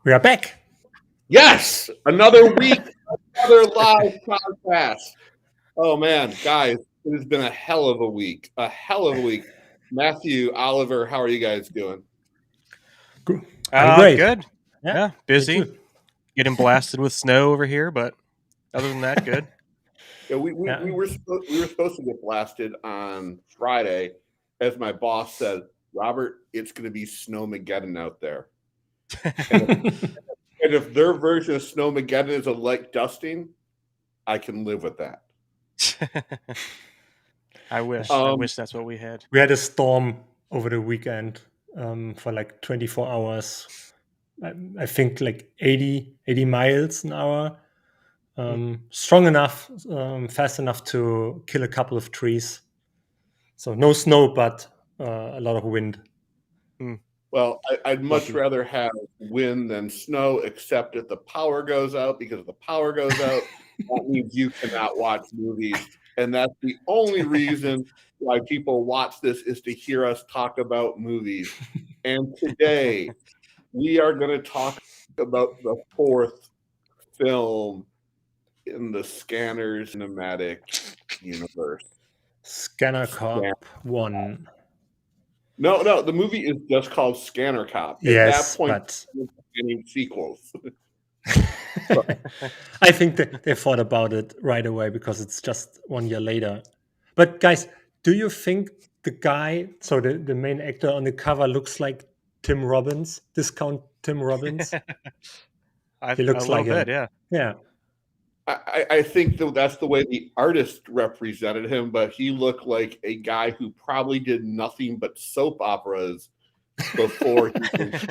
We are back. Yes, another week, another live podcast. Oh man, guys, it has been a hell of a week. A hell of a week. Matthew, Oliver, how are you guys doing? I'm great. Good. Yeah, Me busy. too. Getting blasted with snow over here, but other than that, good. Yeah, we were supposed to get blasted on Friday, as my boss said, Robert, it's going to be Snowmageddon out there. And if their version of Snowmageddon is a light dusting, I can live with that. I wish that's what we had. We had a storm over the weekend for like 24 hours. I think like 80 miles an hour. Strong enough, fast enough to kill a couple of trees. So no snow, but a lot of wind. Well, I'd much rather have wind than snow, except if the power goes out, because if the power goes out, that means you cannot watch movies. And that's the only reason why people watch this is to hear us talk about movies. And today, we are going to talk about the fourth film in the Scanners cinematic universe. Scanner Cop 1. No, the movie is just called Scanner Cop. At Yes, that point, but any sequels. I think they thought about it right away because it's just 1 year later. But guys, do you think the guy, so the main actor on the cover looks like Tim Robbins, discount Tim Robbins? He looks a like little him. bit, yeah. Yeah. I think that's the way the artist represented him, but he looked like a guy who probably did nothing but soap operas before he was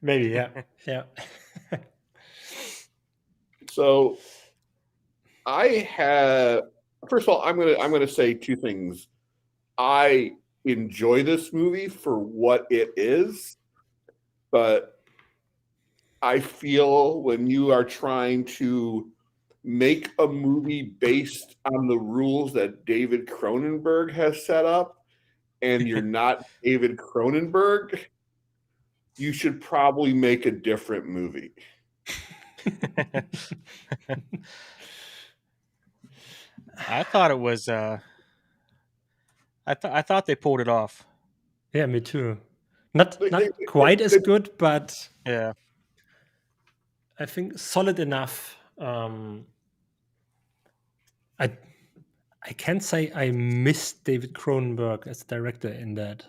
Maybe, yeah. So first of all, I'm gonna say two things. I enjoy this movie for what it is, but I feel when you are trying to make a movie based on the rules that David Cronenberg has set up, and you're not David Cronenberg, you should probably make a different movie. I thought it was. I thought they pulled it off. Yeah, me too. Not quite as good, but yeah, I think solid enough. I can't say I missed David Cronenberg as director in that.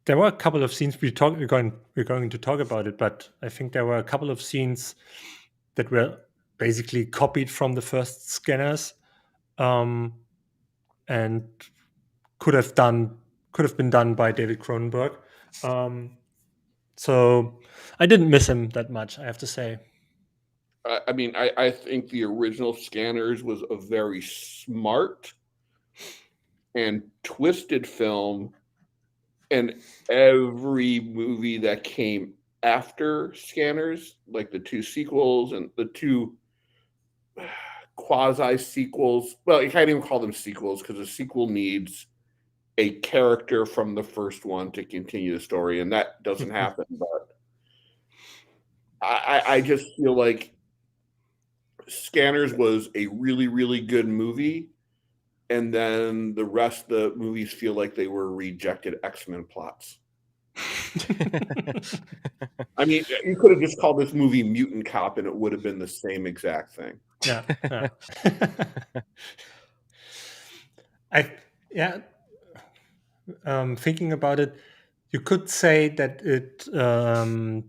There were a couple of scenes we're going to talk about it, but I think there were a couple of scenes that were basically copied from the first Scanners, and could have been done by David Cronenberg. So I didn't miss him that much, I have to say. I mean, I think the original Scanners was a very smart and twisted film, and every movie that came after Scanners, like the two sequels and the two quasi sequels. Well, you can't even call them sequels because a sequel needs a character from the first one to continue the story, and that doesn't happen. But I just feel like Scanners was a really, really good movie, and then the rest of the movies feel like they were rejected X-Men plots. I mean, you could have just called this movie Mutant Cop, and it would have been the same exact thing. Yeah. Thinking about it, you could say that it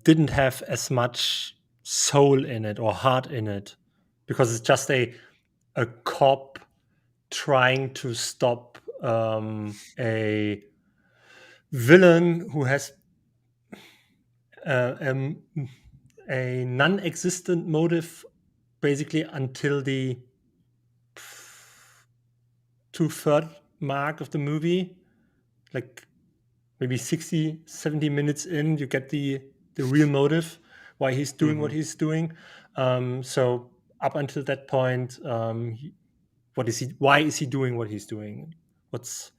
didn't have as much soul in it or heart in it, because it's just a cop trying to stop a villain who has a non-existent motive basically until the 2/3 mark of the movie. Like maybe 60, 70 minutes in, you get the real motive why he's doing what he's doing. So up until that point, why is he doing what he's doing? What's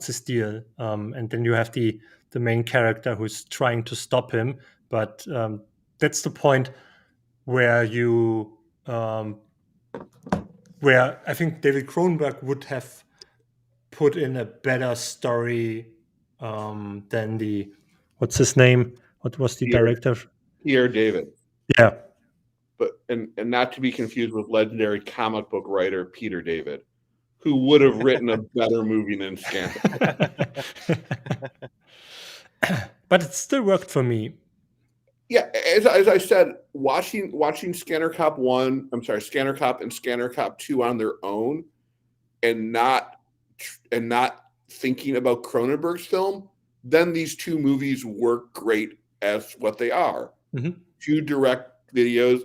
his deal? And then you have the main character who's trying to stop him, but that's the point where you where I think David Cronenberg would have put in a better story than the what's his name? What was the director? Pierre David. Yeah. But and not to be confused with legendary comic book writer Peter David, who would have written a better movie than Scanner. But it still worked for me. Yeah, as I said, watching Scanner Cop 1, I'm sorry, Scanner Cop and Scanner Cop 2 on their own, and not thinking about Cronenberg's film, then these two movies work great as what they are. Mm-hmm. Two directed video,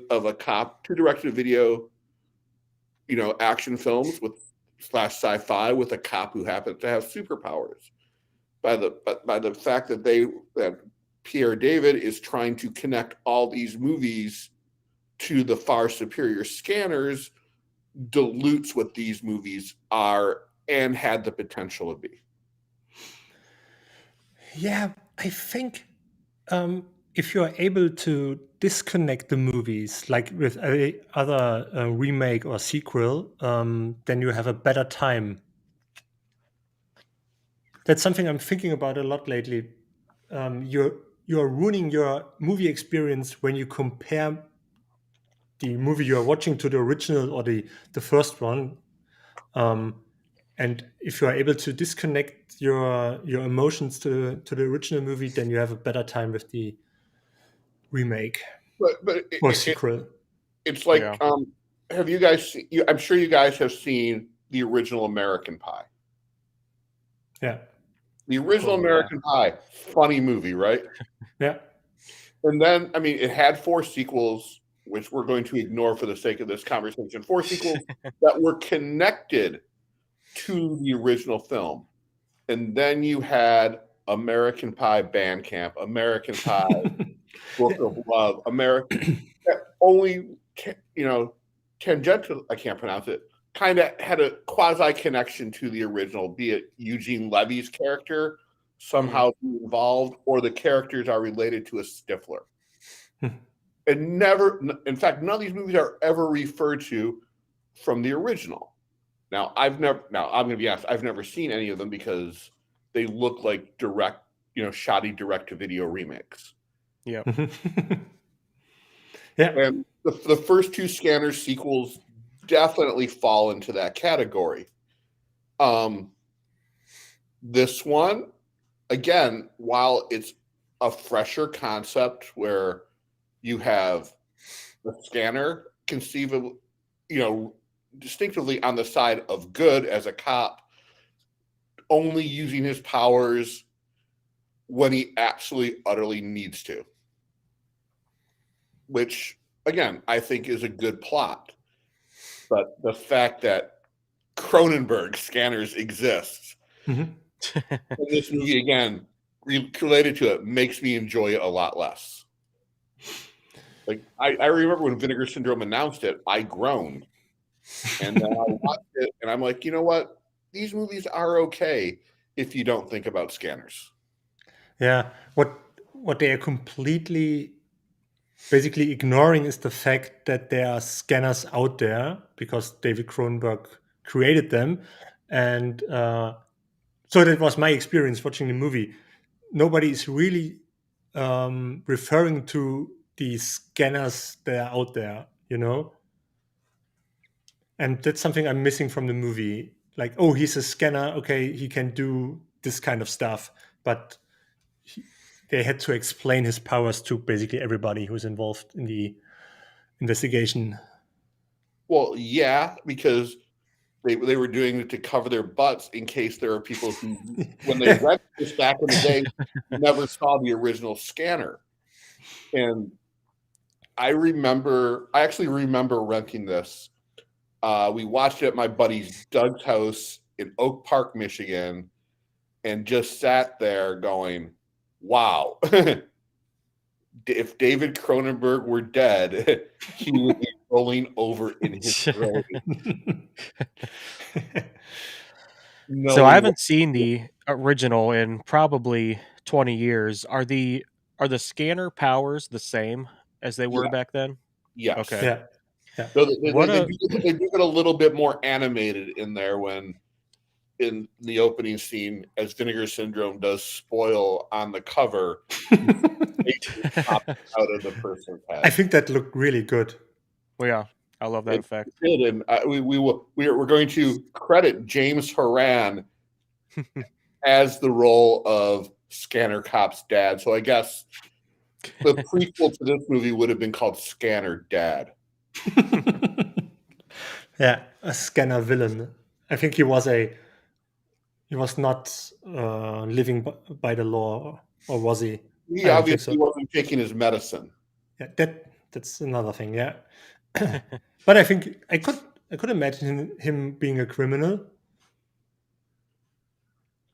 action films with / sci-fi with a cop who happens to have superpowers. By the fact that Pierre David is trying to connect all these movies to the far superior Scanners dilutes what these movies are and had the potential to be. Yeah, I think if you're able to disconnect the movies, like with a other remake or sequel, then you have a better time. That's something I'm thinking about a lot lately. You're ruining your movie experience when you compare the movie you're watching to the original or the first one. And if you are able to disconnect your emotions to the original movie, then you have a better time with the remake or sequel. It's like, have you guys seen, I'm sure you guys have seen the original American Pie. Yeah. The original American Pie, funny movie, right? Yeah. And then, I mean, it had 4 sequels, which we're going to ignore for the sake of this conversation. 4 sequels that were connected to the original film. And then you had American Pie Band Camp, American Pie Book of Love, only, tangential, I can't pronounce it, kind of had a quasi connection to the original, be it Eugene Levy's character somehow involved, or the characters are related to a Stifler. And never, in fact, none of these movies are ever referred to from the original. Now, I'm going to be honest, I've never seen any of them because they look like shoddy direct-to-video remakes. Yeah. Yeah. And the first 2 Scanner sequels definitely fall into that category. This one, again, while it's a fresher concept where you have the Scanner conceivably, distinctively on the side of good as a cop, only using his powers when he absolutely, utterly needs to. Which, again, I think is a good plot. But the fact that Cronenberg Scanners exists in this movie, again, related to it, makes me enjoy it a lot less. Like, I remember when Vinegar Syndrome announced it, I groaned. And then I watched it, and I'm like, you know what? These movies are okay if you don't think about Scanners. Yeah. What they are completely basically ignoring is the fact that there are scanners out there because David Cronenberg created them. And so that was my experience watching the movie. Nobody is really referring to the scanners that are out there, And that's something I'm missing from the movie. Like, oh, he's a scanner. Okay, he can do this kind of stuff. But they had to explain his powers to basically everybody who's involved in the investigation. Well, yeah, because they were doing it to cover their butts in case there are people who, when they read this back in the day, never saw the original Scanner. And I actually remember renting this. We watched it at my buddy's Doug's house in Oak Park, Michigan, and just sat there going, wow. If David Cronenberg were dead, he would be rolling over in his grave. So I haven't seen the original in probably 20 years. Are the Are the scanner powers the same as they were back then? Yes. Okay. Yeah. Yeah. So they do get a little bit more animated in there when in the opening scene, as Vinegar Syndrome does spoil on the cover, pop out of the person's head. I think that looked really good. Well, yeah, I love that effect. It did, and we're going to credit James Horan as the role of Scanner Cop's dad. So I guess the prequel to this movie would have been called Scanner Dad. Yeah, a scanner villain. I think he was not living by the law, or was he? He obviously wasn't taking his medicine. Yeah, that's another thing. Yeah, but I think I could imagine him being a criminal.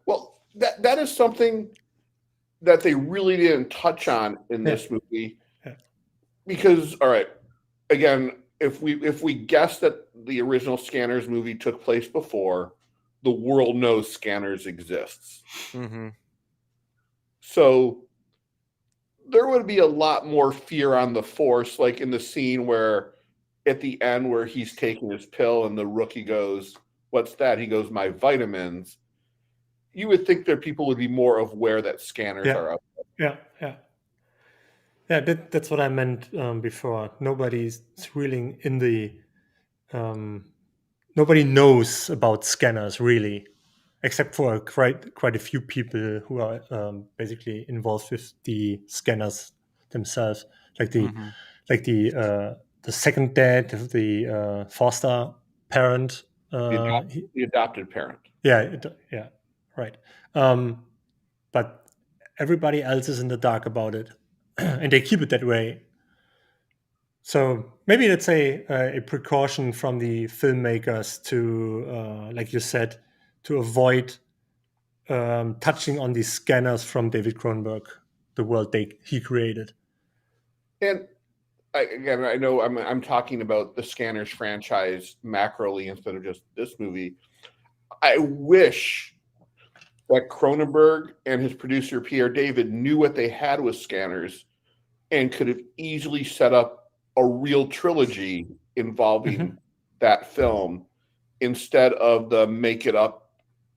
Well, that is something that they really didn't touch on in this movie, because all right, again, if we guess that the original Scanners movie took place before, the world knows Scanners exists. Mm-hmm. So there would be a lot more fear on the force, like in the scene where at the end where he's taking his pill and the rookie goes, "What's that?" He goes, "My vitamins." You would think that people would be more aware that scanners are out there. Yeah. That's what I meant before. Nobody's really in the nobody knows about scanners really, except for quite a few people who are basically involved with the scanners themselves, like the second dad, the foster parent, the adopted parent. Yeah, right. But everybody else is in the dark about it, and they keep it that way. So maybe that's a precaution from the filmmakers to, like you said, to avoid touching on these scanners from David Cronenberg, the world he created. And again, I know I'm talking about the Scanners franchise macroly instead of just this movie. I wish that Cronenberg and his producer Pierre David knew what they had with Scanners and could have easily set up a real trilogy involving that film instead of the make it up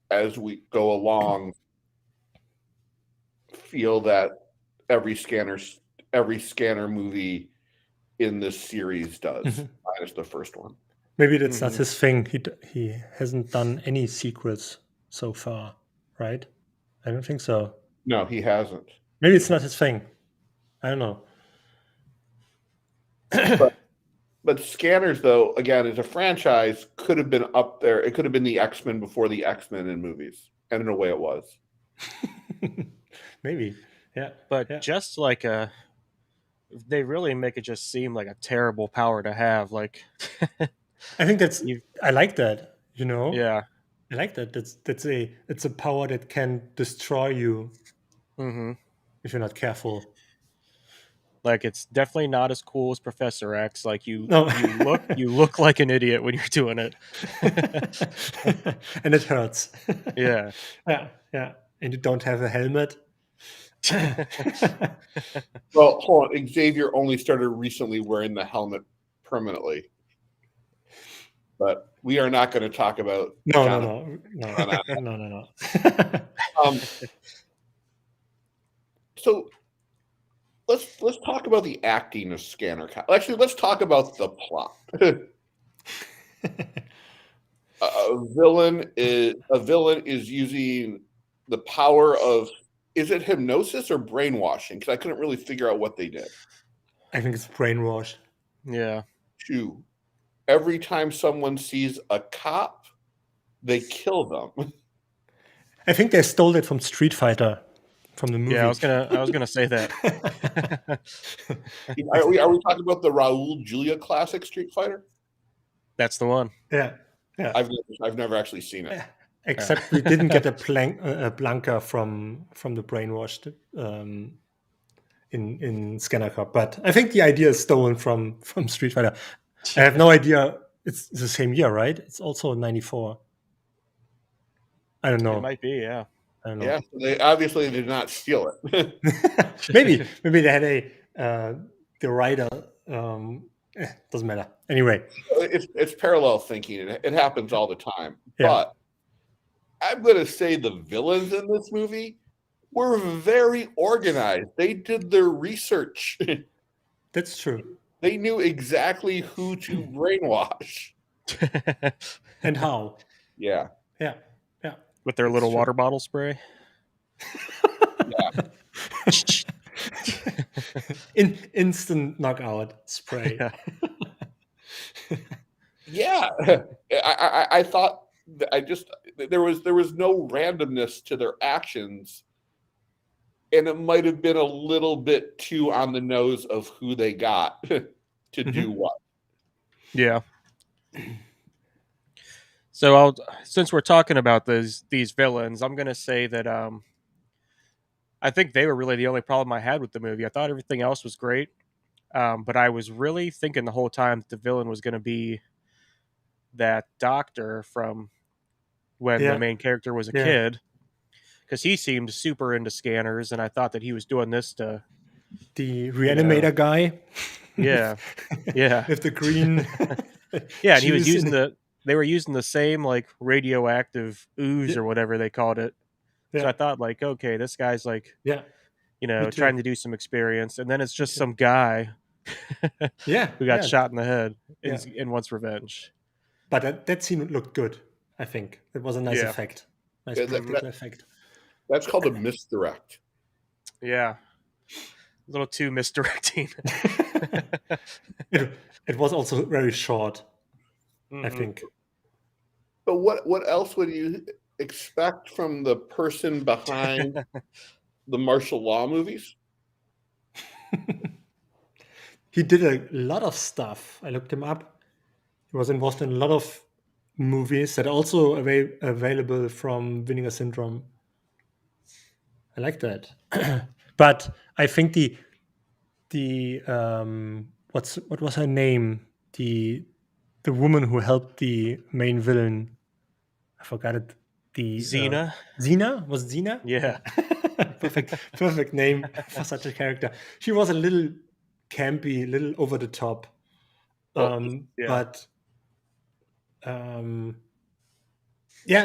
as we go along feel that every scanner movie in this series does, minus the first one. Maybe that's not his thing. He hasn't done any sequels so far, right? I don't think so. No, he hasn't. Maybe it's not his thing. I don't know. But Scanners, though, again, as a franchise, could have been up there. It could have been the X-Men before the X-Men in movies. And in a way it was. Maybe. Yeah. But just like they really make it just seem like a terrible power to have. Like I think I like that, Yeah. I like that. It's a power that can destroy you if you're not careful. Like it's definitely not as cool as Professor X. Like you No. you look like an idiot when you're doing it. And it hurts. Yeah. Yeah. And you don't have a helmet. Well, hold on. Xavier only started recently wearing the helmet permanently. But we are not going to talk about No. So let's talk about the acting of Scanner Cop. Actually, let's talk about the plot. A villain is using the power of, is it hypnosis or brainwashing? Because I couldn't really figure out what they did. I think it's brainwashed. Yeah. Every time someone sees a cop, they kill them. I think they stole it from Street Fighter, from the movie. Yeah, I was gonna say that. Are we talking about the Raul Julia classic Street Fighter? That's the one. Yeah. I've never actually seen it. Except we didn't get a Blanca from the brainwashed in Scanner Cop, but I think the idea is stolen from Street Fighter. I have no idea. It's the same year, right? It's also 94. I don't know. It might be, yeah. I don't know. Yeah, they obviously did not steal it. maybe they had the writer. Doesn't matter. Anyway, it's parallel thinking. It happens all the time. Yeah. But I'm going to say the villains in this movie were very organized. They did their research. that's true. They knew exactly who to brainwash. And how? Yeah. Yeah. With their That's little true. water bottle spray. Instant knockout spray. Yeah. I thought there was no randomness to their actions, and it might have been a little bit too on the nose of who they got to do what. Yeah. So since we're talking about these villains, I'm gonna say that I think they were really the only problem I had with the movie. I thought everything else was great, but I was really thinking the whole time that the villain was going to be that doctor from when the main character was a kid, because he seemed super into scanners, and I thought that he was doing this to the reanimator guy. Yeah. With the green. Yeah, and he was using they were using the same like radioactive ooze or whatever they called it. Yeah. So I thought like, okay, this guy's like, trying to do some experience, and then it's just some guy who got shot in the head and wants revenge. But that scene looked good, I think. It was a nice effect. Nice practical effect. That's called a misdirect. Yeah. A little too misdirecting. It was also very short, I think. But what else would you expect from the person behind the martial law movies? He did a lot of stuff. I looked him up. He was involved in a lot of movies that are also available from Vinegar Syndrome. I like that. But I think what was her name? The woman who helped the main villain. I forgot it. Xena? Xena? Was it Xena? Yeah. Perfect name for such a character. She was a little campy, a little over the top. But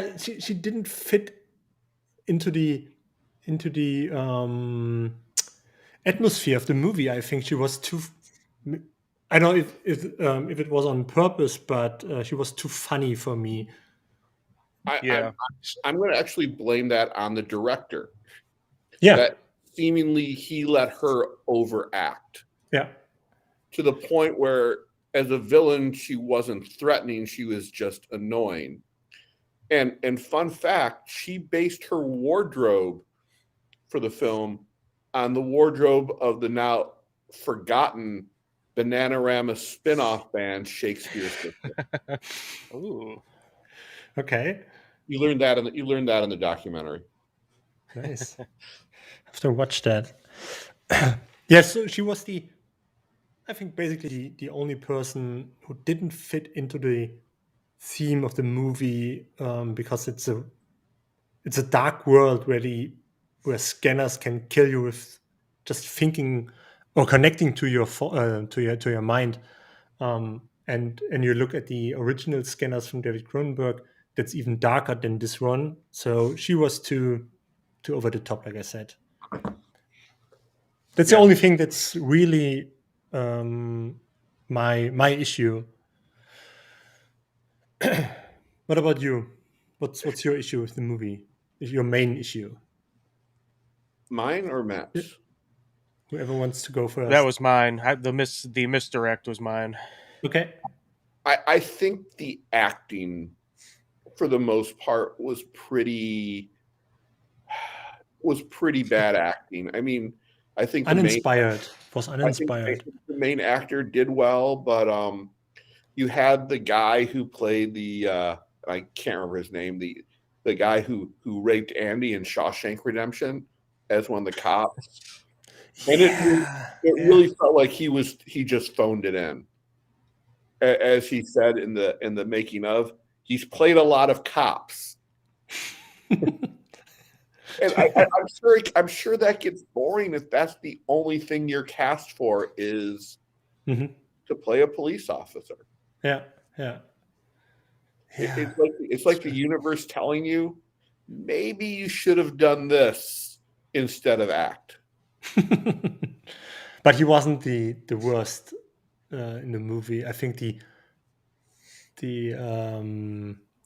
she didn't fit into the atmosphere of the movie. I think she was too. I don't know if it was on purpose, but she was too funny for me. I'm going to actually blame that on the director. Yeah. That seemingly he let her overact. Yeah. To the point where, as a villain, she wasn't threatening; she was just annoying. And fun fact, she based her wardrobe for the film on the wardrobe of the now forgotten Bananarama spin-off band Shakespeare's Sister. Ooh. Okay. You learned that in the documentary. Nice. I have to watch that. Yes, so she was I think basically the only person who didn't fit into the theme of the movie, because it's a dark world where scanners can kill you with just thinking or connecting to your mind. And you look at the original scanners from David Cronenberg, that's even darker than this one. So she was too over the top, like I said. That's the only thing that's really my issue. What about you? What's your issue with the movie? Your main issue? Mine or Matt's? Whoever wants to go first. That was mine. The misdirect was mine. Okay. I think the acting, for the most part, was pretty bad acting. I mean, I think uninspired. The main actor did well, but you had the guy who played I can't remember his name, the guy who raped Andy in Shawshank Redemption as one of the cops. And it really felt like he just phoned it in. As he said in the making of, he's played a lot of cops. And I'm sure that gets boring if that's the only thing you're cast for is to play a police officer. Yeah, yeah. It's like the universe telling you, maybe you should have done this instead of act. But he wasn't the worst in the movie. I think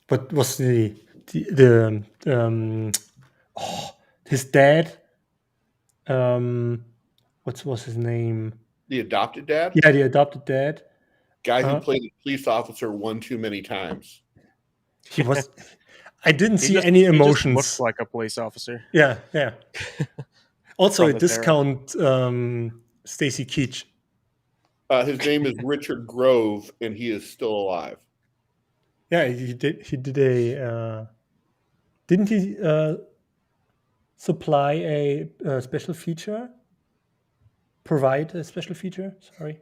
what was his dad, what was his name? The adopted dad? Yeah, the adopted dad. Guy who played a police officer one too many times. He was. I didn't see any emotions. He just looked like a police officer. Yeah, yeah. Also, a discount Stacy Keach. His name is Richard Grove, and he is still alive. Yeah, he did a. Didn't he supply a special feature? Provide a special feature? Sorry.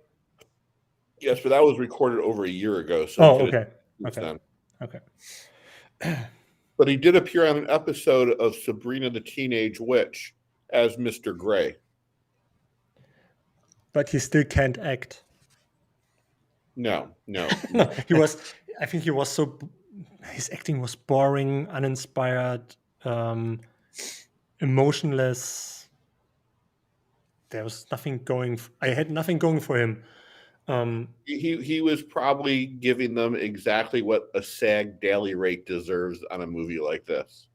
Yes, but that was recorded over a year ago. So okay. But he did appear on an episode of Sabrina the Teenage Witch as Mr. Gray. But he still can't act. No. He was. I think he was so. His acting was boring, uninspired, emotionless. There was nothing going. I had nothing going for him. He was probably giving them exactly what a SAG daily rate deserves on a movie like this.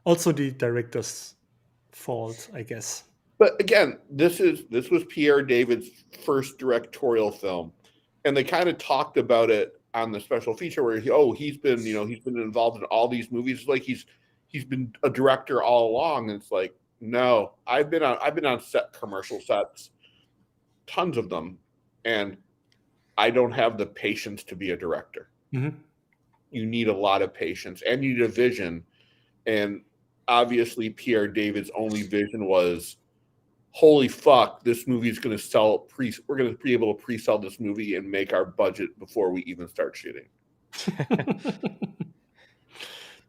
Also, the director's fault, I guess. But again, this was Pierre David's first directorial film, and they kind of talked about it on the special feature where he's been involved in all these movies. It's like he's been a director all along, and it's like, no, I've been on commercial sets, tons of them, and I don't have the patience to be a director. Mm-hmm. You need a lot of patience and you need a vision. And obviously Pierre David's only vision was, holy fuck, this movie is going to sell. We're going to be able to pre-sell this movie and make our budget before we even start shooting.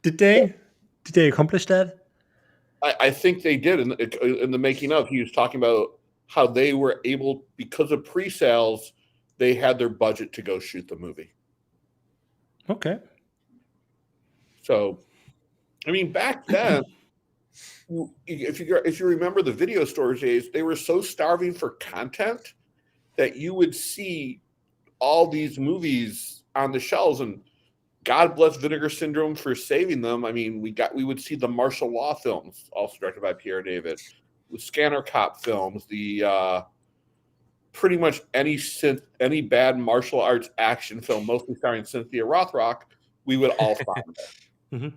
Did they accomplish that? I think they did. In the making of, he was talking about how they were able, because of pre-sales, they had their budget to go shoot the movie. Okay. So, I mean, back then, if you remember the video store days, they were so starving for content that you would see all these movies on the shelves, and God bless Vinegar Syndrome for saving them. I mean, we would see the martial law films, also directed by Pierre David, with Scanner Cop films, the pretty much any bad martial arts action film, mostly starring Cynthia Rothrock, we would all find it.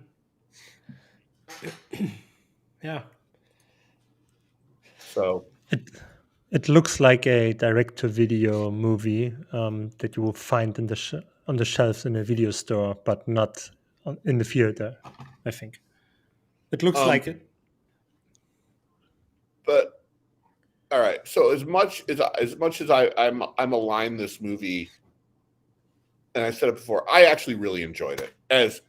Mm-hmm. Yeah. So it looks like a direct-to-video movie that you will find on the shelves in a video store, but not in the theater. I think it looks like it. But all right, so as much as I'm aligned this movie, and I said it before, I actually really enjoyed it as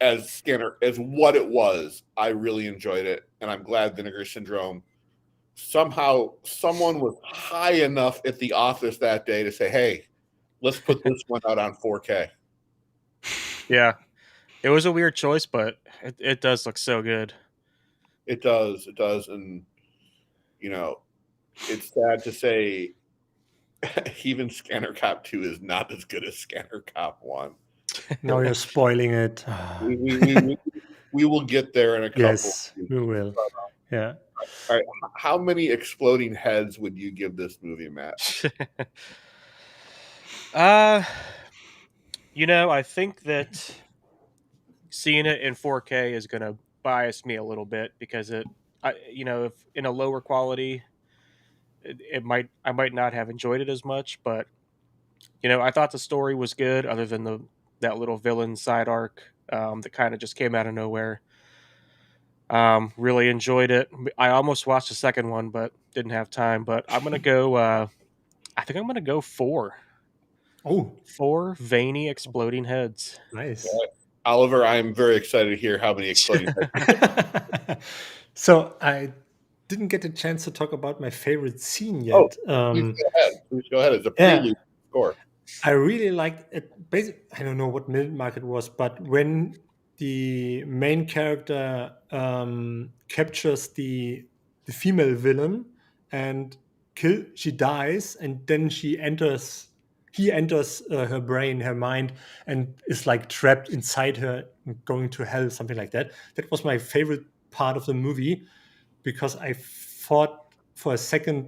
what it was. I really enjoyed it, and I'm glad Vinegar Syndrome. Somehow, someone was high enough at the office that day to say, "Hey, let's put this one out on 4K." Yeah, it was a weird choice, but it does look so good. It does, and it's sad to say, even Scanner Cop 2 is not as good as Scanner Cop 1. Now you're spoiling it. We will get there in a couple. Yes, we will. Yeah. All right. How many exploding heads would you give this movie, Matt? I think that seeing it in 4K is going to bias me a little bit because if in a lower quality, I might not have enjoyed it as much. But I thought the story was good, other than that little villain side arc that kind of just came out of nowhere. Really enjoyed it. I almost watched the second one, but didn't have time. But I'm gonna go. I think I'm gonna go 4. Oh, 4 veiny exploding heads. Nice. Oliver, I am very excited to hear how many exploding heads. So I didn't get a chance to talk about my favorite scene yet. Please go ahead. Please go ahead. It's a prelude score. I really liked it. Basically, I don't know what minute mark it was, but when the main character captures the female villain and she dies, and then he enters her brain, her mind, and is like trapped inside her, going to hell, something like that. That was my favorite part of the movie, because I thought for a second,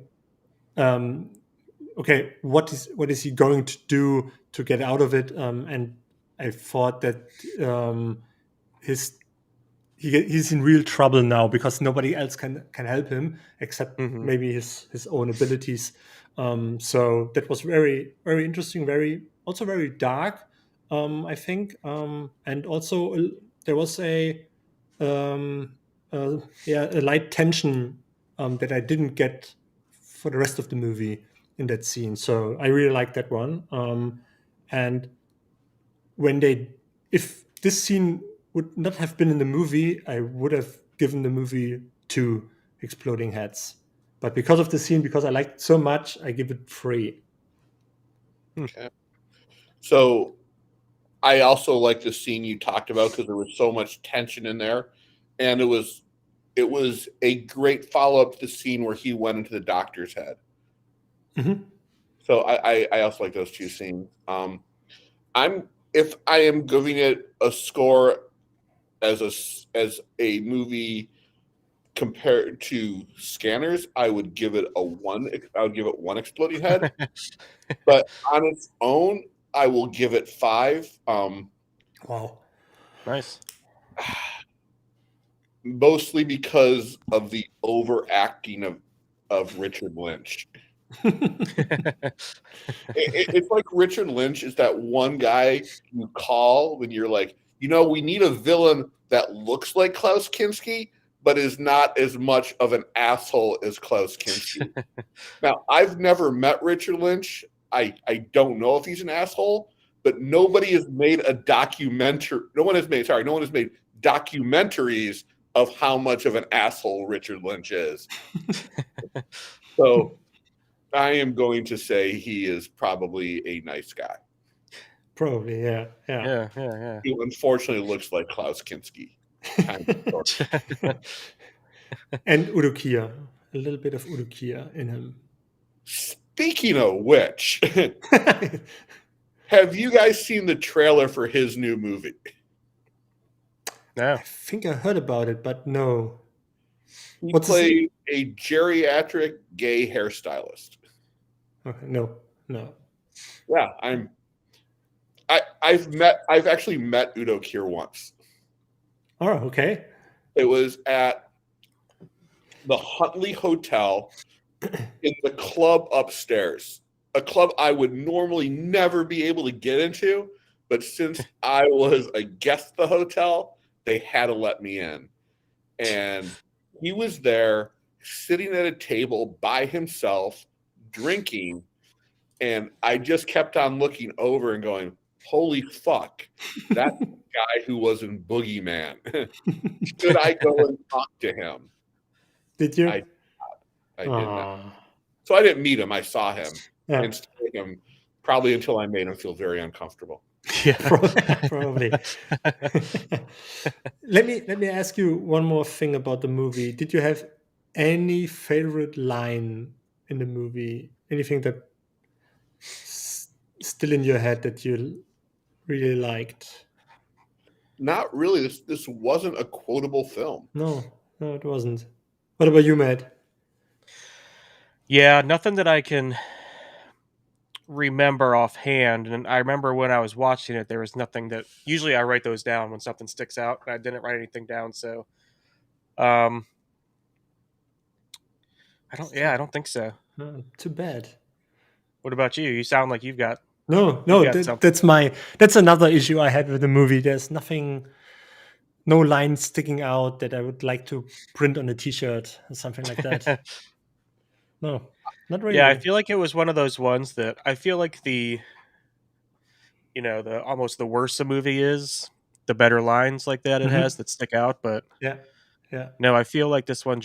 okay, what is he going to do to get out of it? And I thought that he's in real trouble now, because nobody else can help him except maybe his own abilities. So that was very, very interesting, also very dark, I think. And also there was a light tension that I didn't get for the rest of the movie in that scene. So I really like that one. And if this scene would not have been in the movie, I would have given the movie 2 exploding heads. But because of the scene, because I liked it so much, I give it 3. Okay. So I also like the scene you talked about, because there was so much tension in there, and it was a great follow-up to the scene where he went into the doctor's head. So I also like those 2 scenes. If I am giving it a score as a movie compared to Scanners, I would give it a 1. I would give it 1 exploding head. But on its own, I will give it 5. Wow, nice. Mostly because of the overacting of Richard Lynch. It's like Richard Lynch is that one guy you call when you're like, we need a villain that looks like Klaus Kinski, but is not as much of an asshole as Klaus Kinski. Now, I've never met Richard Lynch. I don't know if he's an asshole, but nobody has made a documentary. No one has made documentaries of how much of an asshole Richard Lynch is. So I am going to say he is probably a nice guy. Probably, yeah. He unfortunately looks like Klaus Kinski. And Udo Kier. A little bit of Udo Kier in him. Speaking of which, have you guys seen the trailer for his new movie? No. I think I heard about it, but no. He played a geriatric gay hairstylist. Okay, no. Yeah, I've actually met Udo Kier once. Oh, okay. It was at the Huntley Hotel in the club upstairs, a club I would normally never be able to get into, but since I was a guest at the hotel, they had to let me in. And he was there sitting at a table by himself, drinking, and I just kept on looking over and going, holy fuck, that guy who was in Boogeyman. Should I go and talk to him? Did you? I did not. So I didn't meet him. I saw him and studied him probably until I made him feel very uncomfortable. Yeah, probably. Let me ask you one more thing about the movie. Did you have any favorite line in the movie? Anything that still in your head that you really liked? Not really. This wasn't a quotable film. No, it wasn't. What about you, Matt? Yeah, nothing that I can remember offhand. And I remember when I was watching it, there was nothing that. Usually, I write those down when something sticks out, and I didn't write anything down. So, I don't think so. Too bad. What about you? You sound like you've got. No, that's another issue I had with the movie. There's no line sticking out that I would like to print on a T-shirt or something like that. No, not really. Yeah, I feel like it was one of those ones that I feel like almost the worse a movie is, better lines like that it has that stick out. But Yeah. no, I feel like this one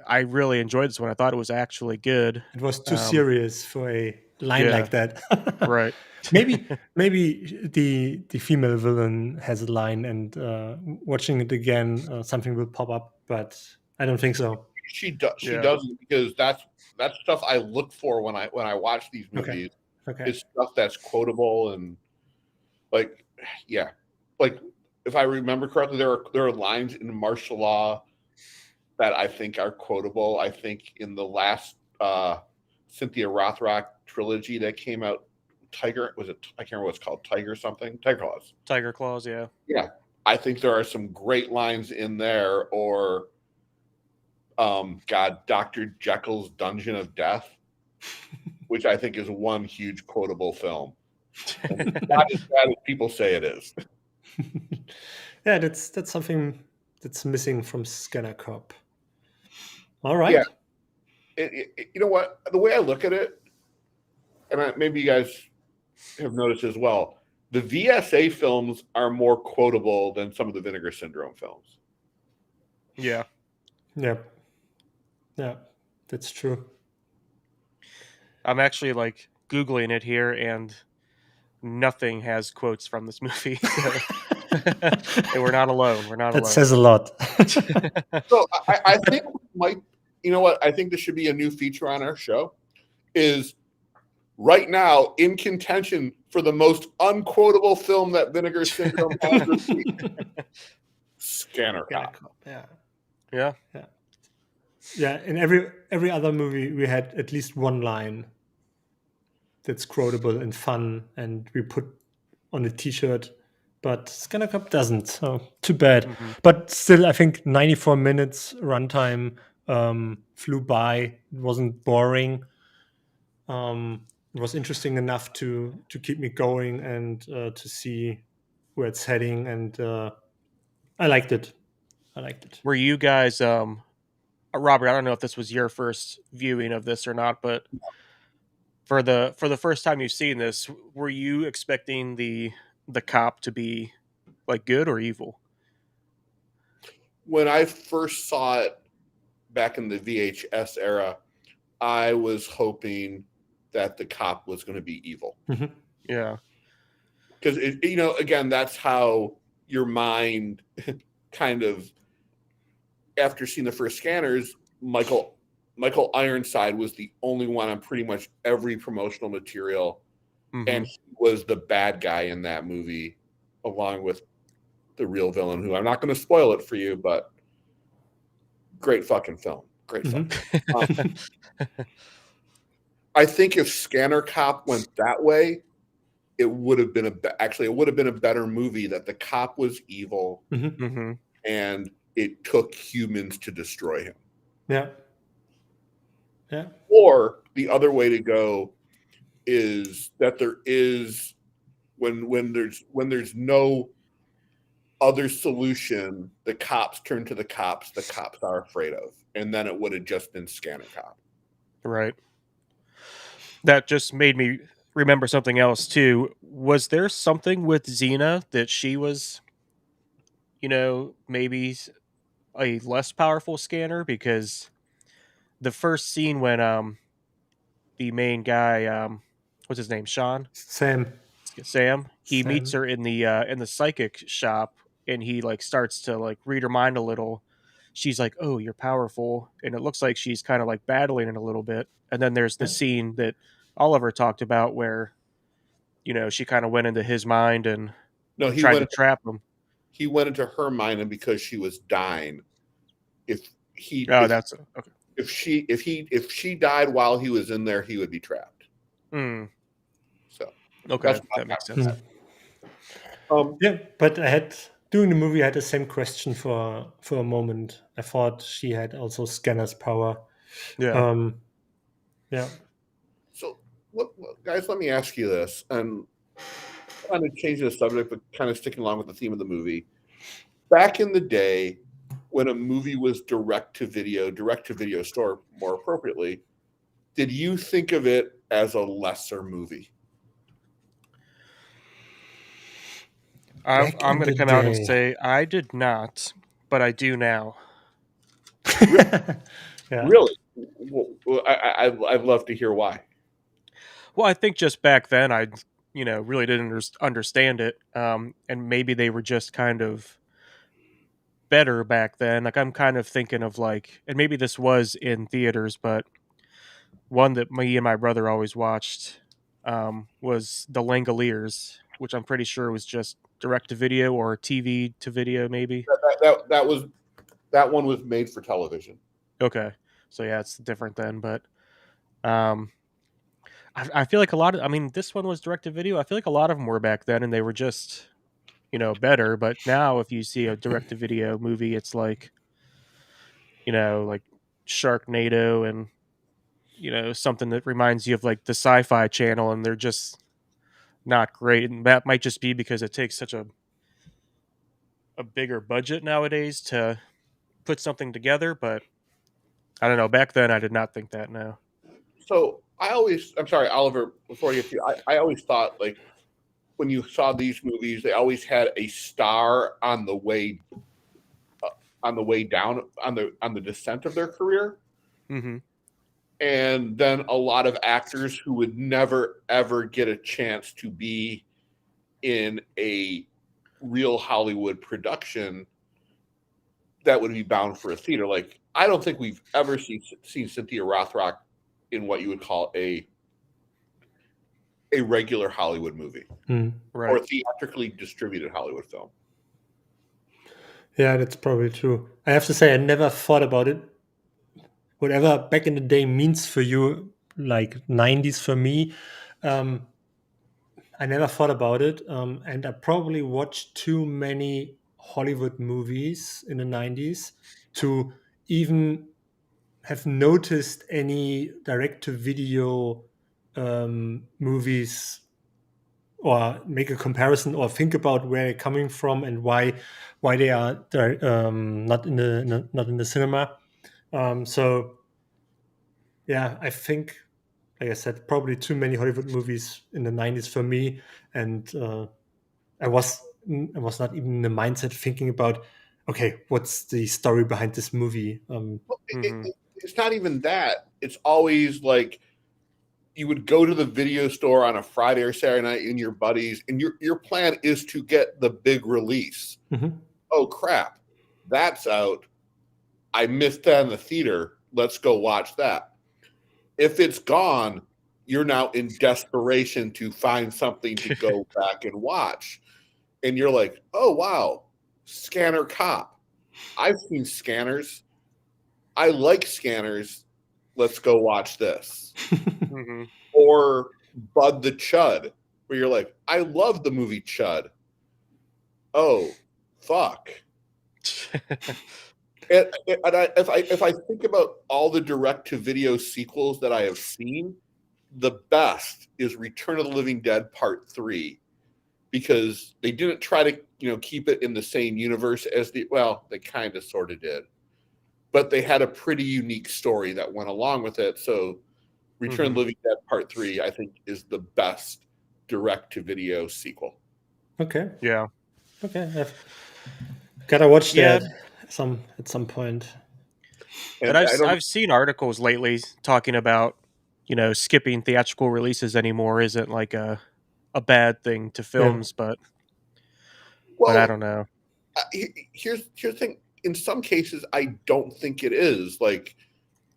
I really enjoyed this one. I thought it was actually good. It was too serious for a line Yeah. like that. Right. maybe the female villain has a line, and watching it again, something will pop up, but I don't think so. She doesn't, Yeah. because that's stuff I look for when I watch these movies. Okay. It's stuff that's quotable and like, yeah, like if I remember correctly, there are lines in martial law that I think are quotable. I think in the last Cynthia Rothrock trilogy that came out, I can't remember what it's called, Tiger Claws. Tiger Claws, yeah. Yeah, I think there are some great lines in there. Or Dr. Jekyll's Dungeon of Death, which I think is one huge quotable film. Not as bad as people say it is. Yeah, that's something that's missing from Scanner Cop. All right. Yeah. You know what? The way I look at it, and maybe you guys have noticed as well, the VSA films are more quotable than some of the Vinegar Syndrome films. Yeah. Yeah, that's true. I'm actually like Googling it here, and nothing has quotes from this movie. And we're not alone. We're not That alone. says a lot. So I think you know what? I think this should be a new feature on our show. Is right now in contention for the most unquotable film that Vinegar Syndrome has received. Scanner Cop. Yeah. Yeah, in every other movie we had at least one line that's quotable and fun, and we put on a t-shirt, but Scanner Cop doesn't, so too bad. Mm-hmm. But still, I think 94 minutes runtime flew by. It wasn't boring. It was interesting enough to keep me going and to see where it's heading, and I liked it. Were you guys Robert, I don't know if this was your first viewing of this or not, but for the first time you've seen this, were you expecting the cop to be like good or evil? When I first saw it back in the VHS era, I was hoping that the cop was going to be evil. Mm-hmm. Yeah. Because, again, that's how your mind kind of, after seeing the first Scanners, Michael Ironside was the only one on pretty much every promotional material. Mm-hmm. And he was the bad guy in that movie, along with the real villain, who I'm not going to spoil it for you, but great fucking film. Great film. I think if Scanner Cop went that way, it would have been a better movie, that the cop was evil and it took humans to destroy him. Yeah. Or the other way to go is that there is when there's no other solution, the cops turn to the cops are afraid of, and then it would have just been Scanner Cop. Right. That just made me remember something else too. Was there something with Xena that she was, maybe a less powerful scanner? Because the first scene when the main guy, what's his name, Sam, he meets her in the psychic shop, and he like starts to like read her mind a little. She's like, "Oh, you're powerful," and it looks like she's kind of like battling it a little bit. And then there's the scene that Oliver talked about where, she kind of went into his mind and tried to trap him. He went into her mind, and because she was dying, if she died while he was in there, he would be trapped. Mm. So okay, that makes sense. Yeah, but during the movie, I had the same question for a moment. I thought she had also Scanner's power. Yeah. Yeah. So, guys, let me ask you this, and kind of changing the subject, but kind of sticking along with the theme of the movie. Back in the day, when a movie was direct to video store, more appropriately, did you think of it as a lesser movie? I'm Back I'm in going to the come out and day. say I did not, but I do now. Yeah. Really? Well, I'd love to hear why. Well, I think just back then I, really didn't understand it, and maybe they were just kind of better back then. Like I'm kind of thinking of like, and maybe this was in theaters, but one that me and my brother always watched was The Langoliers, which I'm pretty sure was just direct to video or TV to video, maybe. That one was made for television. Okay, so yeah, it's different then, but um, I feel like a lot of, I mean, this one was direct to video. I feel like a lot of them were back then, and they were just better. But now, if you see a direct to video movie, it's like like Sharknado and something that reminds you of like the Sci-Fi Channel, and they're just not great. And that might just be because it takes such a bigger budget nowadays to put something together. But I don't know. Back then, I did not think that. No. So I'm sorry, Oliver, before you get to you, I always thought like when you saw these movies, they always had a star on the way down on the descent of their career. Mm-hmm. And then a lot of actors who would never ever get a chance to be in a real Hollywood production that would be bound for a theater. Like I don't think we've ever seen Cynthia Rothrock in what you would call a regular Hollywood movie Right. or theatrically distributed Hollywood film. Yeah, that's probably true. I have to say, I never thought about it. Whatever back in the day means for you, like 90s for me, I never thought about it. And I probably watched too many Hollywood movies in the 90s to even have noticed any direct to video movies or make a comparison or think about where they're coming from and why they are not in the cinema. So yeah, I think, like I said, probably too many Hollywood movies in the 90s for me, and I was not even in the mindset thinking about, okay, what's the story behind this movie? Mm-hmm. It's not even that. It's always like you would go to the video store on a Friday or Saturday night in your buddies, and your plan is to get the big release. Mhm. Oh crap, that's out. I missed that in the theater. Let's go watch that. If it's gone, you're now in desperation to find something to go back and watch. And you're like, oh wow, Scanner Cop. I've seen Scanners. I like Scanners. Let's go watch this. Mm-hmm. Or Bud the Chud, where you're like, I love the movie Chud. Oh, fuck. If I think about all the direct-to-video sequels that I have seen, the best is Return of the Living Dead Part 3, because they didn't try to keep it in the same universe as they kind of sort of did, but they had a pretty unique story that went along with it. So Return of the Living Dead Part 3, I think, is the best direct-to-video sequel. Okay. Yeah. Okay. I've gotta watch that at some point. And I've seen articles lately talking about skipping theatrical releases anymore isn't like a bad thing to films, but I don't know. Here's the thing. In some cases, I don't think it is. Like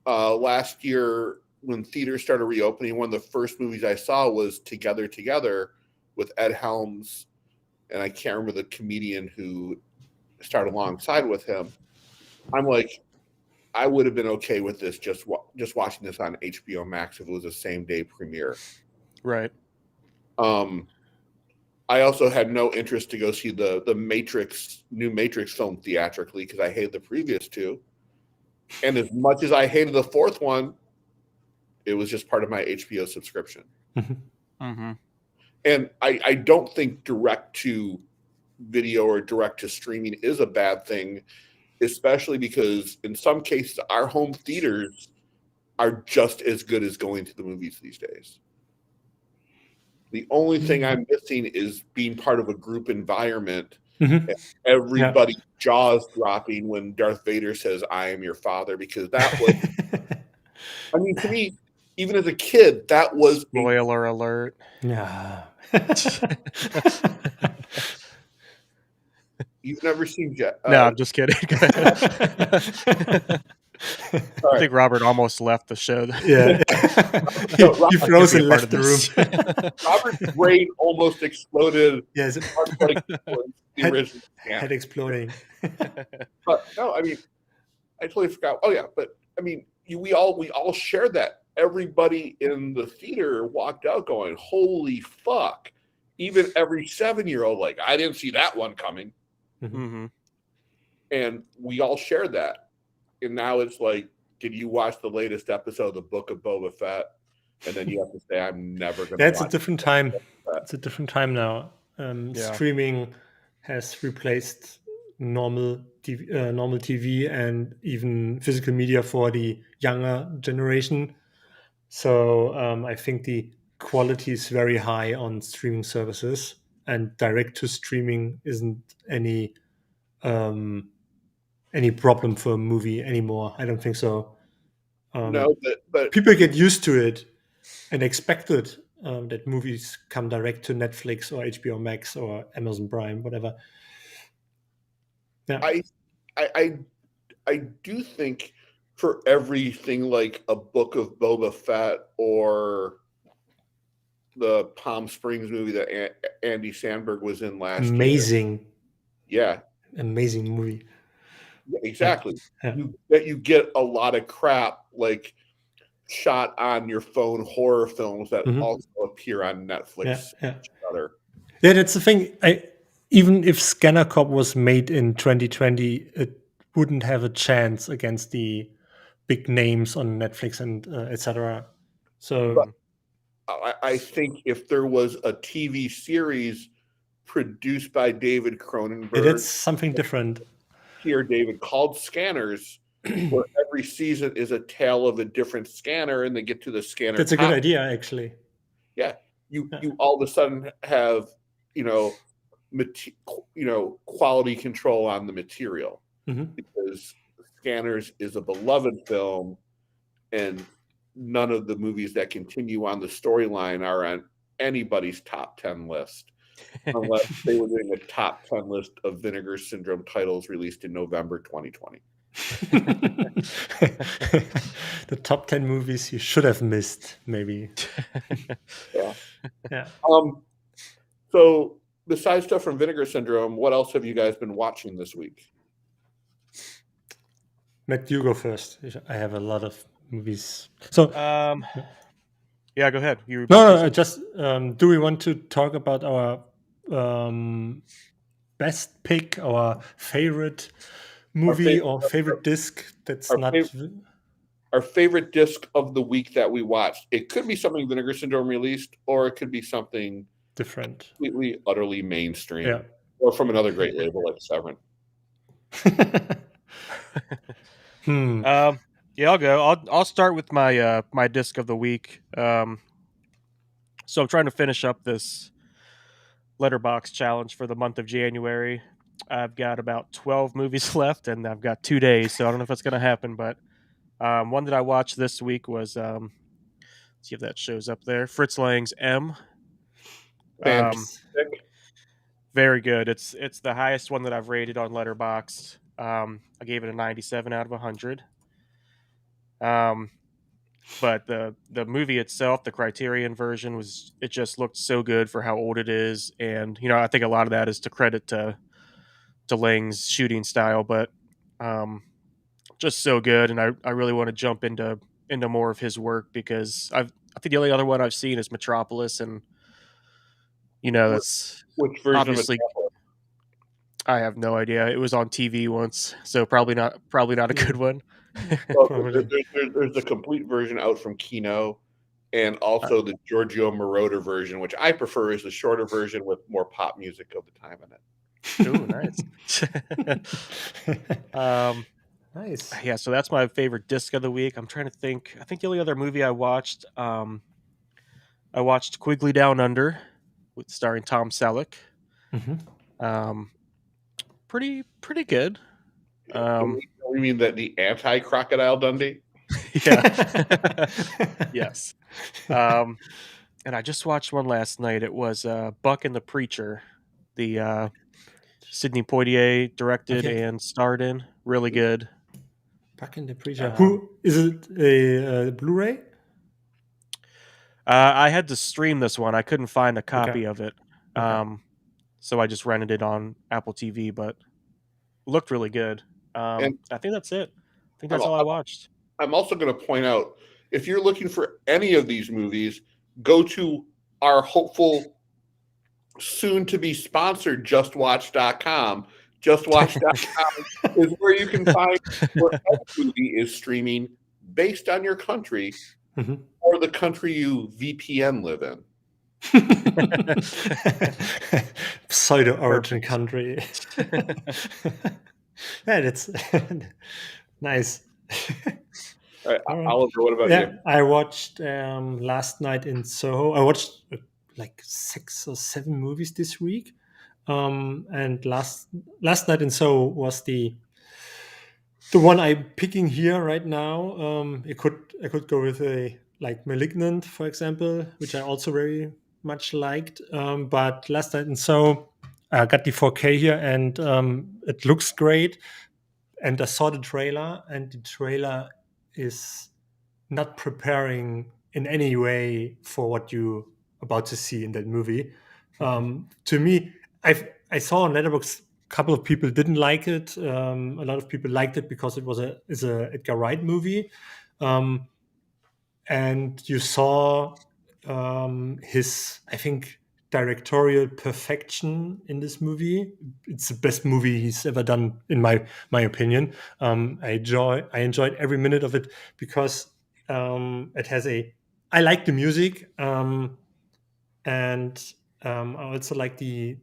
last year, when theaters started reopening, one of the first movies I saw was Together with Ed Helms, and I can't remember the comedian who starred alongside with him. I'm like, I would have been okay with this just watching this on HBO Max if it was a same day premiere. Right. I also had no interest to go see the new Matrix film theatrically because I hated the previous two. And as much as I hated the fourth one, it was just part of my HBO subscription. Mm-hmm. And I don't think direct to video or direct to streaming is a bad thing, especially because in some cases our home theaters are just as good as going to the movies these days. The only thing I'm missing is being part of a group environment. Mhm. And everybody jaws dropping when Darth Vader says, "I am your father," because that was, I mean, to me, even as a kid, that was Spoiler alert. Yeah. You've never seen Jet. No, I'm just kidding. Go ahead. I think Robert almost left the show. Yeah. he froze and left the room. Robert's brain almost exploded. Yes. Like the original Head exploding. But no, I mean, I totally forgot. Oh yeah, but I mean, we all shared that. Everybody in the theater walked out going, "Holy fuck!" Even every 7-year-old, like, I didn't see that one coming. Mm-hmm. And we all shared that. And now it's like, did you watch the latest episode of the Book of Boba Fett? And then you have to say, I'm never going to That's a different time. It's a different time now. Yeah. Streaming has replaced normal TV and even physical media for the younger generation. So I think the quality is very high on streaming services, and direct to streaming isn't any problem for a movie anymore. I don't think so. No, but people get used to it and expect it, that movies come direct to Netflix or HBO Max or Amazon Prime, whatever. Yeah. I do think for everything like a Book of Boba Fett or the Palm Springs movie that Andy Samberg was in last year. Yeah. Amazing movie. Yeah, exactly. Yeah. You get a lot of crap like shot on your phone horror films that also appear on Netflix. Yeah, that's the thing. Even if Scanner Cop was made in 2020, it wouldn't have a chance against the big names on Netflix and etc. So I think if there was a TV series produced by David Cronenberg, that's something different. Pierre David, called Scanners, where every season is a tale of a different scanner, and they get to the scanner. That's a good idea, actually. Yeah, you all of a sudden have quality control on the material, because Scanners is a beloved film, and none of the movies that continue on the storyline are on anybody's top 10 list, unless they were doing a top 10 list of Vinegar Syndrome titles released in November 2020. The top 10 movies you should have missed, maybe. Yeah. So besides stuff from Vinegar Syndrome, what else have you guys been watching this week? Matt, you go first. I have a lot of movies. So yeah, go ahead. No, just do we want to talk about our best pick, our favorite movie or favorite disc? That's not our favorite disc of the week that we watched. It could be something Vinegar Syndrome released, or it could be something different, completely, utterly mainstream, or from another great label like Severin. Yeah, I'll go. I'll start with my my disc of the week. So I'm trying to finish up this Letterboxd challenge for the month of January. I've got about 12 movies left, and I've got 2 days, so I don't know if it's going to happen. But one that I watched this week was, let's see if that shows up there, Fritz Lang's M. Very good. It's the highest one that I've rated on Letterboxd. I gave it a 97 out of 100. But the movie itself, the Criterion version, it just looked so good for how old it is, and I think a lot of that is to credit to Lang's shooting style, but just so good, and I really want to jump into more of his work, because I think the only other one I've seen is Metropolis, and that's which version obviously. I have no idea. It was on TV once, so probably not a good one. Well, there's the complete version out from Kino, and also the Giorgio Moroder version, which I prefer, is the shorter version with more pop music of the time in it. Ooh, nice. Nice. Yeah, so that's my favorite disc of the week. I'm trying to think. I think the only other movie I watched, I watched Quigley Down Under, with starring Tom Selleck. Mm-hmm. Pretty good. We mean that the anti-Crocodile Dundee? Yeah. Yes. And I just watched one last night. It was Buck and the Preacher, the Sidney Poitier directed Okay. and starred in. Really good. Back in the Preacher. Who is it? A Blu-ray? I had to stream this one. I couldn't find a copy Okay. of it, Okay. so I just rented it on Apple TV. But looked really good. And I think that's it. I think that's all I watched. I'm also going to point out, if you're looking for any of these movies, go to our hopeful, soon-to-be sponsored JustWatch.com. JustWatch.com is where you can find where every movie is streaming based on your country or the country you VPN live in. Pseudo origin country. Yeah, that's nice. All right, Oliver, what about you? I watched last night in Soho. I watched like 6 or 7 movies this week. And last night in Soho was the one I'm picking here right now. I could go with a like Malignant, for example, which I also very much liked. But last night in Soho, I got the 4K here, and it looks great. And I saw the trailer, and the trailer is not preparing in any way for what you're about to see in that movie. To me, I saw on Letterboxd a couple of people didn't like it. A lot of people liked it because it was a Edgar Wright movie, and you saw his, I think, directorial perfection in this movie. It's the best movie he's ever done, in my opinion. I enjoyed every minute of it because it has I like the music, and I also like the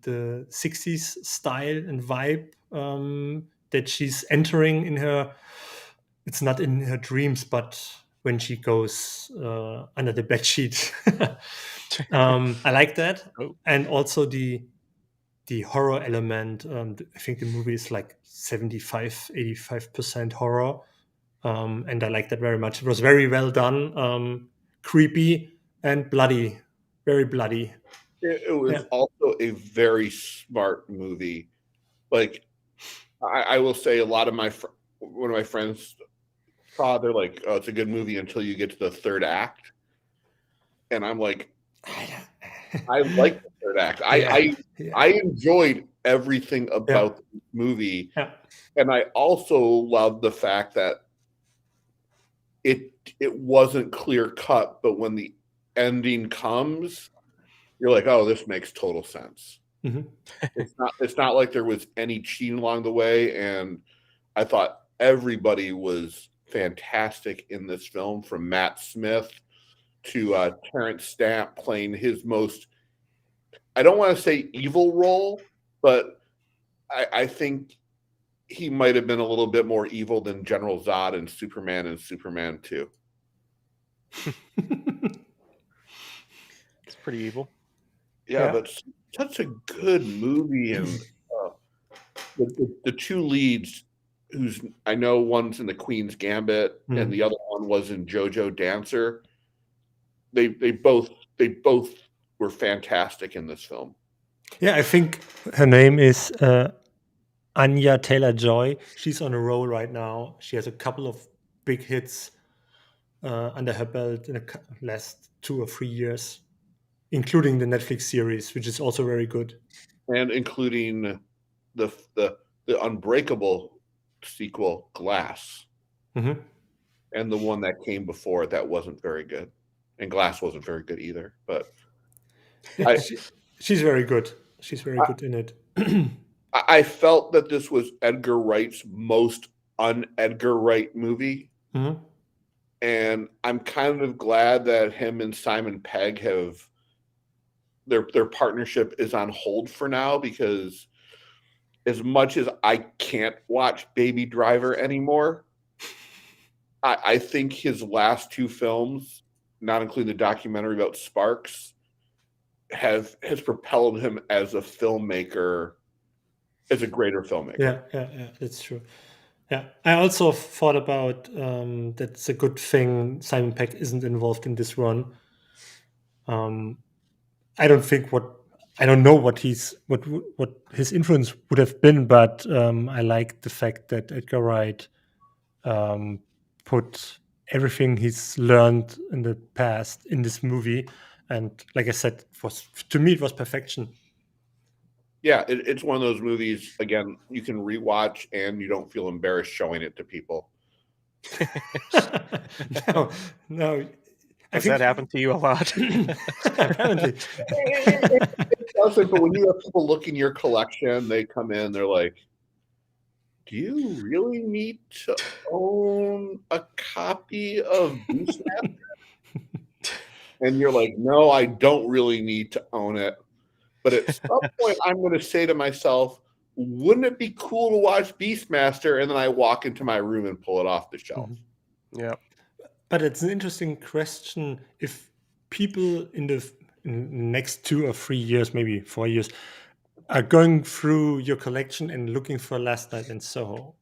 60s style and vibe that she's entering in her. It's not in her dreams, but when she goes under the bed sheet. I like that. And also the horror element. I think the movie is like 85% horror. And I like that very much. It was very well done, creepy and bloody, very bloody. It was also a very smart movie. Like, I will say, a lot of one of my friends saw, they're like, "Oh, it's a good movie until you get to the third act," and I'm like, I like the third act. I enjoyed everything about the movie, and I also love the fact that it wasn't clear cut, but when the ending comes, you're like, "Oh, this makes total sense." It's not like there was any cheating along the way, and I thought everybody was fantastic in this film, from Matt Smith to Terrence Stamp playing his most, I don't want to say evil role, but I think he might have been a little bit more evil than General Zod and Superman 2. It's pretty evil. Yeah, but such a good movie, and the two leads, who's, I know one's in the Queen's Gambit and the other one was in JoJo Dancer. They both were fantastic in this film. Yeah, I think her name is Anya Taylor-Joy. She's on a roll right now. She has a couple of big hits under her belt in the last 2 or 3 years, including the Netflix series, which is also very good, and including the Unbreakable sequel, Glass, and the one that came before it that wasn't very good, and Glass wasn't very good either. But she's very good. She's very good in it. I felt that this was Edgar Wright's most un-Edgar Wright movie. And I'm kind of glad that him and Simon Pegg have their partnership is on hold for now, because as much as I can't watch Baby Driver anymore, I think his last 2 films not including the documentary about Sparks, has propelled him as a filmmaker, as a greater filmmaker. Yeah, that's true. Yeah, I also thought about that's a good thing Simon Pegg isn't involved in this run. I don't know what his influence would have been, but I like the fact that Edgar Wright put everything he's learned in the past in this movie, and like I said, to me it was perfection. Yeah, it's one of those movies, again, you can rewatch and you don't feel embarrassed showing it to people. No. Has that happened to you a lot? Apparently. It doesn't, but when you have people looking your collection, they come in, they're like, do you really need to own a copy of Beastmaster? And you're like, no, I don't really need to own it. But at some point, I'm going to say to myself, wouldn't it be cool to watch Beastmaster? And then I walk into my room and pull it off the shelf. Yeah. But it's an interesting question if people in the next 2 or 3 years, maybe 4 years, are going through your collection and looking for Last Night in Soho.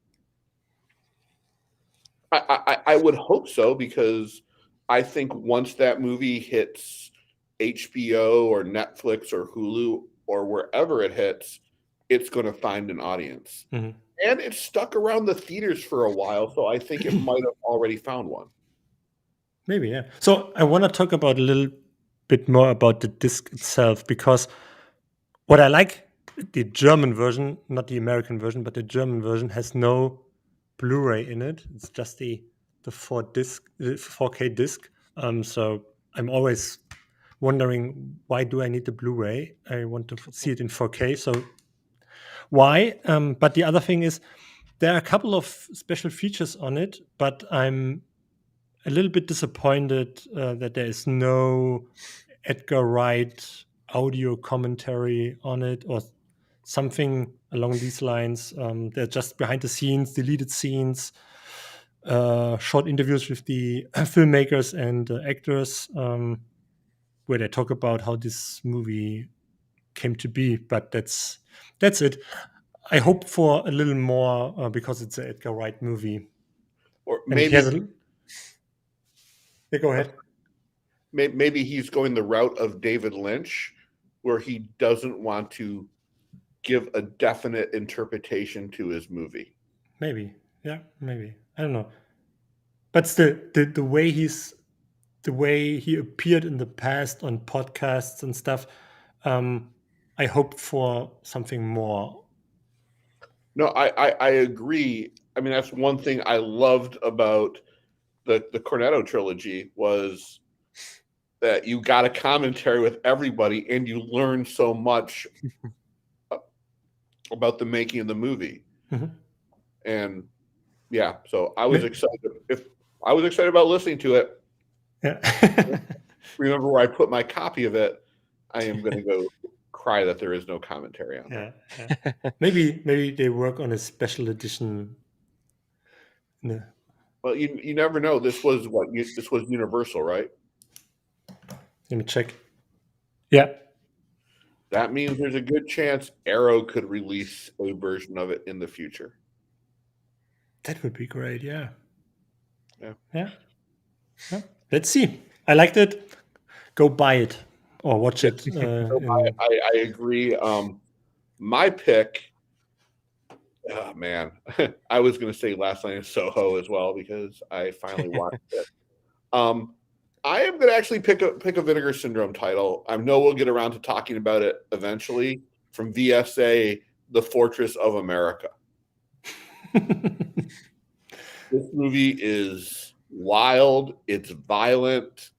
I would hope so, because I think once that movie hits HBO or Netflix or Hulu or wherever it hits, it's going to find an audience. Mm-hmm. And it's stuck around the theaters for a while, so I think it might have already found one. Maybe, yeah. So I want to talk about a little bit more about the disc itself, because what I like, the German version, not the American version, but the German version has no Blu-ray in it. It's just the 4K disc. So I'm always wondering, why do I need the Blu-ray? I want to see it in 4K. So why? But the other thing is, there are a couple of special features on it, but I'm a little bit disappointed that there is no Edgar Wright audio commentary on it or something along these lines. They're just behind the scenes, deleted scenes, short interviews with the filmmakers and actors, where they talk about how this movie came to be. But that's it. I hope for a little more because it's an Edgar Wright movie. Or And maybe he has yeah, go ahead. Maybe he's going the route of David Lynch, where he doesn't want to give a definite interpretation to his movie. Maybe, yeah, maybe. I don't know. But the way he appeared in the past on podcasts and stuff, I hope for something more. No, I agree. I mean, that's one thing I loved about the Cornetto trilogy, was that you got a commentary with everybody and you learned so much about the making of the movie. Mm-hmm. And yeah, so I was excited. I was excited about listening to it. Yeah. Remember where I put my copy of it. I am going to go cry that there is no commentary on it. Yeah. Maybe they work on a special edition. No. Well, you never know. This was Universal, right? Let me check. Yeah. That means there's a good chance Arrow could release a version of it in the future. That would be great. Yeah. Yeah. Let's see. I liked it. Go buy it or watch it. I agree. My pick, oh man, I was going to say Last Night in Soho as well, because I finally watched it. I am going to actually pick a Vinegar Syndrome title. I know we'll get around to talking about it eventually. From VSA, The Fortress of America. This movie is wild. It's violent.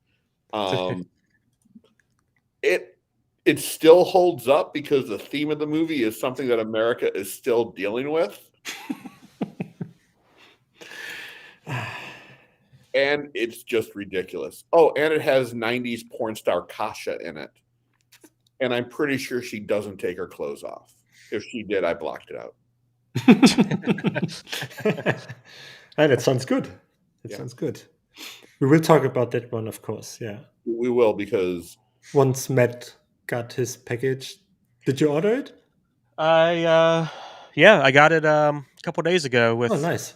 It still holds up because the theme of the movie is something that America is still dealing with. And it's just ridiculous. Oh, and it has 90s porn star Kasha in it. And I'm pretty sure she doesn't take her clothes off. If she did, I blocked it out. That sounds good. Sounds good. We will talk about that one, of course. Yeah. We will, because Once Matt got his package, did you order it? I got it a couple days ago. Oh, nice.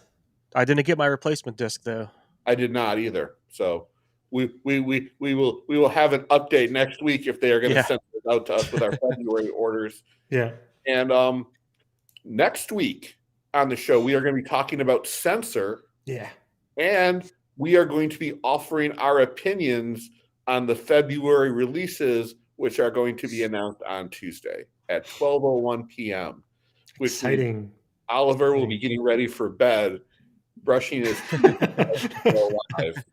I didn't get my replacement disc though. I did not either. So we will have an update next week if they are going to send it out to us with our February orders. Yeah. And next week on the show, we are going to be talking about Censor. Yeah. And we are going to be offering our opinions on the February releases, which are going to be announced on Tuesday at 12:01 p.m. Which Exciting. Oliver will be getting ready for bed, brushing his teeth live.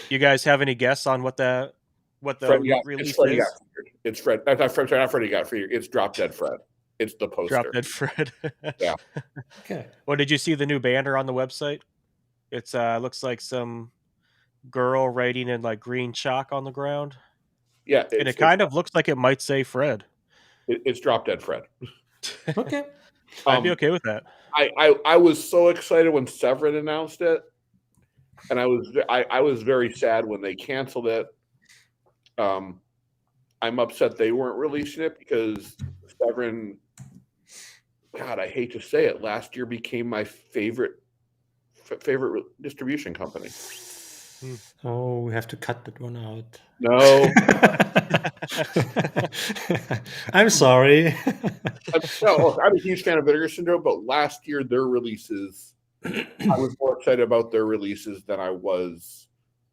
You guys have any guess on what the release is? It's Fred. Not Freddie got for you. It's Drop Dead Fred. It's the poster. Drop Dead Fred. Yeah. Okay. Well, did you see the new banner on the website? It's looks like some girl writing in like green chalk on the ground. Yeah, and it kind of looks like it might say Fred. It's Drop Dead Fred. Okay. I'd be okay with that. I was so excited when Severin announced it, and I was very sad when they canceled it. I'm upset they weren't releasing it because Severin, God, I hate to say it, last year became my favorite distribution company. Oh, we have to cut that one out. No. I'm sorry. I'm a huge fan of Vinegar Syndrome, but last year their releases, I was more excited about their releases than I was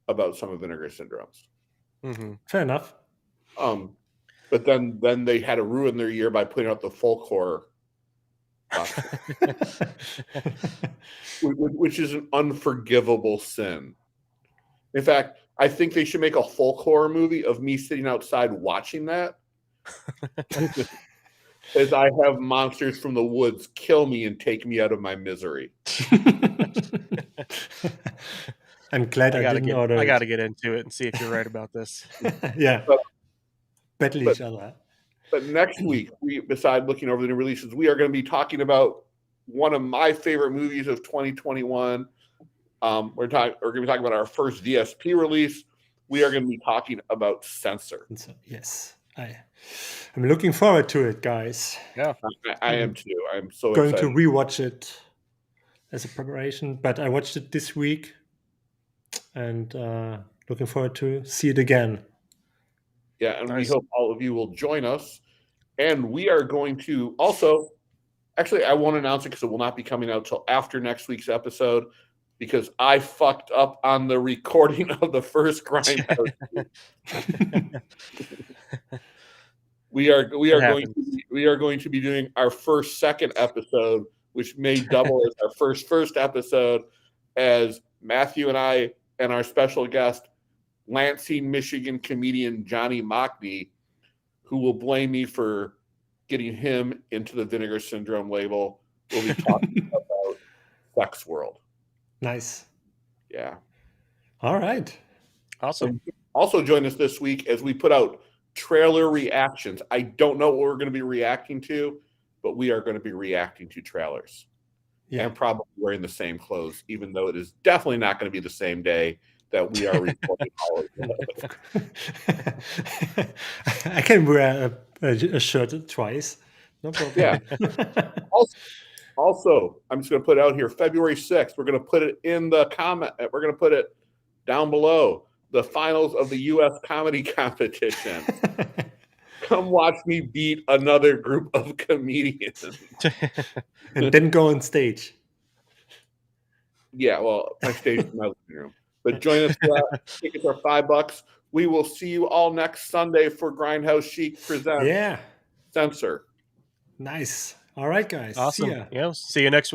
about some of Vinegar Syndrome's. Mm-hmm. Fair enough. But then they had to ruin their year by putting out the folk horror, which is an unforgivable sin. In fact, I think they should make a folk horror movie of me sitting outside watching that. As I have monsters from the woods kill me and take me out of my misery. I'm glad I didn't order it. I got to get into it and see if you're right about this. Yeah. Battle each other. But next week, besides looking over the new releases, we are going to be talking about one of my favorite movies of 2021. We're going to be talking about our first VSP release. We are going to be talking about Censor. Yes, I'm looking forward to it, guys. Yeah, I am too. I'm so going excited. to rewatch it as a preparation, but I watched it this week, and looking forward to see it again. Yeah, and we hope all of you will join us. And we are going to also, actually, I won't announce it because it will not be coming out till after next week's episode, because I fucked up on the recording of the first Grindhouse. we are going to be doing our second episode, which may double as our first episode, as Matthew and I and our special guest, Lansing, Michigan comedian Johnny Mockney, who will blame me for getting him into the Vinegar Syndrome label, will be talking about Sex World. Nice. Yeah. All right. Awesome. Also join us this week as we put out trailer reactions. I don't know what we're going to be reacting to, but we are going to be reacting to trailers. Yeah. And probably wearing the same clothes, even though it is definitely not going to be the same day that we are recording all of it. I can wear a shirt twice. No problem. Yeah. Also, I'm just going to put it out here, February 6th, we're going to put it in the comment. We're going to put it down below, the finals of the U.S. comedy competition. Come watch me beat another group of comedians. And then go on stage. Yeah, well, my stage is my living room. But join us for that. Tickets are $5. We will see you all next Sunday for Grindhouse Chic presents Censor. Nice. All right, guys. Awesome. See ya. Yeah, see you next week.